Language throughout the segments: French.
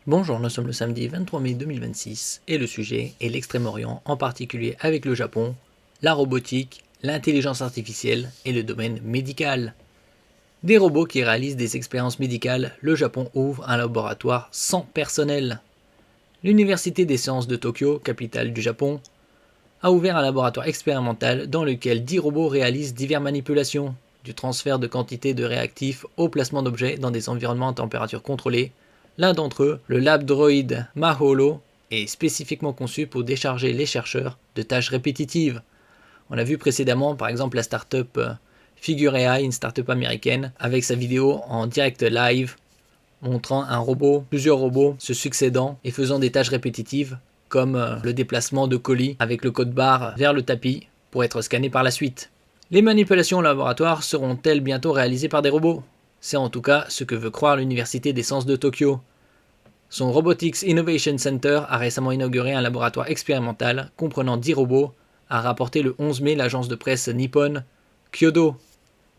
Bonjour, nous sommes le samedi 23 mai 2026 et le sujet est l'Extrême-Orient, en particulier avec le Japon, la robotique, l'intelligence artificielle et le domaine médical. Des robots qui réalisent des expériences médicales, le Japon ouvre un laboratoire sans personnel. L'Université des sciences de Tokyo, capitale du Japon, a ouvert un laboratoire expérimental dans lequel 10 robots réalisent diverses manipulations, du transfert de quantités de réactifs au placement d'objets dans des environnements à température contrôlée. L'un d'entre eux, le Lab Droid Maholo, est spécifiquement conçu pour décharger les chercheurs de tâches répétitives. On a vu précédemment par exemple la startup Figure AI, une startup américaine, avec sa vidéo en direct live montrant plusieurs robots se succédant et faisant des tâches répétitives comme le déplacement de colis avec le code barre vers le tapis pour être scanné par la suite. Les manipulations au laboratoire seront-elles bientôt réalisées par des robots? C'est en tout cas ce que veut croire l'Université des sciences de Tokyo. Son Robotics Innovation Center a récemment inauguré un laboratoire expérimental comprenant 10 robots, a rapporté le 11 mai l'agence de presse Nippon Kyodo.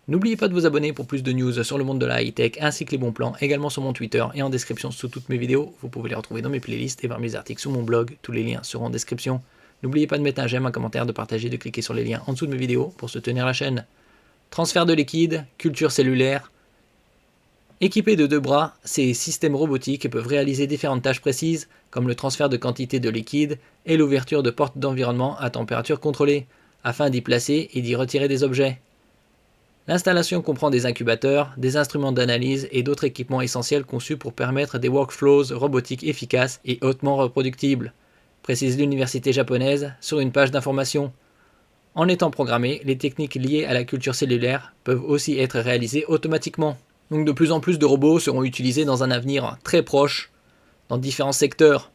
N'oubliez pas de vous abonner pour plus de news sur le monde de la high-tech ainsi que les bons plans, également sur mon Twitter et en description sous toutes mes vidéos. Vous pouvez les retrouver dans mes playlists et voir mes articles sur mon blog, tous les liens seront en description. N'oubliez pas de mettre un j'aime, un commentaire, de partager, de cliquer sur les liens en dessous de mes vidéos pour soutenir la chaîne. Transfert de liquide, culture cellulaire. Équipés de 2 bras, ces systèmes robotiques peuvent réaliser différentes tâches précises, comme le transfert de quantité de liquide et l'ouverture de portes d'environnement à température contrôlée, afin d'y placer et d'y retirer des objets. L'installation comprend des incubateurs, des instruments d'analyse et d'autres équipements essentiels conçus pour permettre des workflows robotiques efficaces et hautement reproductibles, précise l'université japonaise sur une page d'information. En étant programmés, les techniques liées à la culture cellulaire peuvent aussi être réalisées automatiquement. Donc de plus en plus de robots seront utilisés dans un avenir très proche, dans différents secteurs,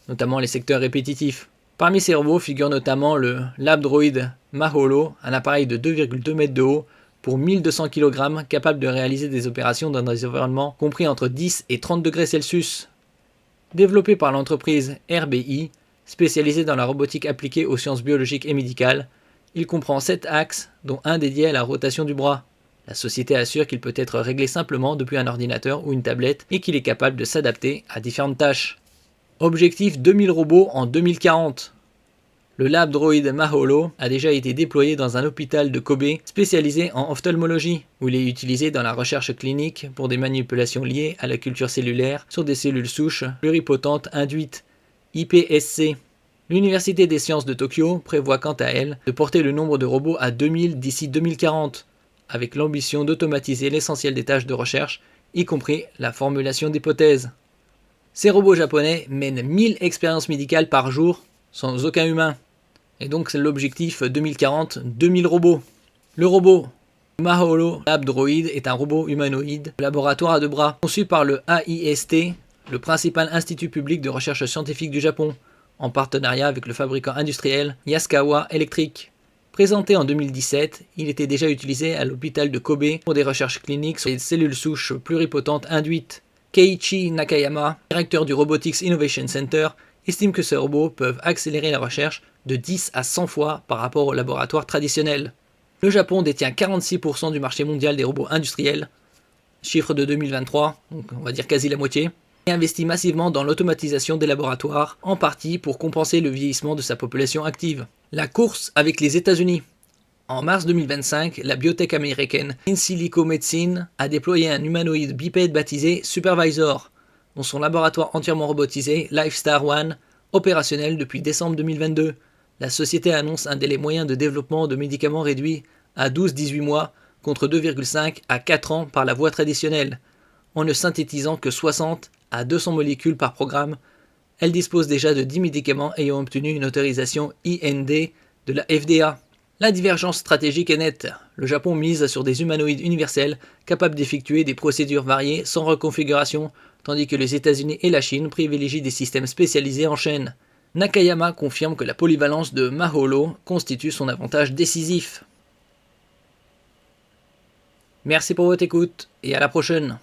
notamment les secteurs répétitifs. Parmi ces robots figure notamment le Lab Droid Maholo, un appareil de 2,2 mètres de haut pour 1200 kg capable de réaliser des opérations dans des environnements compris entre 10 et 30 degrés Celsius. Développé par l'entreprise RBI, spécialisée dans la robotique appliquée aux sciences biologiques et médicales, il comprend 7 axes, dont un dédié à la rotation du bras. La société assure qu'il peut être réglé simplement depuis un ordinateur ou une tablette et qu'il est capable de s'adapter à différentes tâches. Objectif 2000 robots en 2040. Le Lab Droid Maholo a déjà été déployé dans un hôpital de Kobe spécialisé en ophtalmologie, où il est utilisé dans la recherche clinique pour des manipulations liées à la culture cellulaire sur des cellules souches pluripotentes induites, iPSC. L'Université des sciences de Tokyo prévoit quant à elle de porter le nombre de robots à 2000 d'ici 2040, avec l'ambition d'automatiser l'essentiel des tâches de recherche, y compris la formulation d'hypothèses. Ces robots japonais mènent 1000 expériences médicales par jour sans aucun humain. Et donc c'est l'objectif 2040, 2000 robots. Le robot Maholo Lab Droid est un robot humanoïde de laboratoire à 2 bras, conçu par le AIST, le principal institut public de recherche scientifique du Japon, en partenariat avec le fabricant industriel Yaskawa Electric. Présenté en 2017, il était déjà utilisé à l'hôpital de Kobe pour des recherches cliniques sur les cellules souches pluripotentes induites. Keiichi Nakayama, directeur du Robotics Innovation Center, estime que ces robots peuvent accélérer la recherche de 10 à 100 fois par rapport aux laboratoires traditionnels. Le Japon détient 46% du marché mondial des robots industriels, chiffre de 2023, donc on va dire quasi la moitié, et investit massivement dans l'automatisation des laboratoires, en partie pour compenser le vieillissement de sa population active. La course avec les États-Unis. En mars 2025, la biotech américaine In Silico Medicine a déployé un humanoïde bipède baptisé Supervisor, dans son laboratoire entièrement robotisé LifeStar One, opérationnel depuis décembre 2022. La société annonce un délai moyen de développement de médicaments réduit à 12-18 mois, contre 2,5 à 4 ans par la voie traditionnelle, en ne synthétisant que 60 à 200 molécules par programme. Elle dispose déjà de 10 médicaments ayant obtenu une autorisation IND de la FDA. La divergence stratégique est nette. Le Japon mise sur des humanoïdes universels capables d'effectuer des procédures variées sans reconfiguration, tandis que les États-Unis et la Chine privilégient des systèmes spécialisés en chaîne. Nakayama confirme que la polyvalence de Maholo constitue son avantage décisif. Merci pour votre écoute et à la prochaine.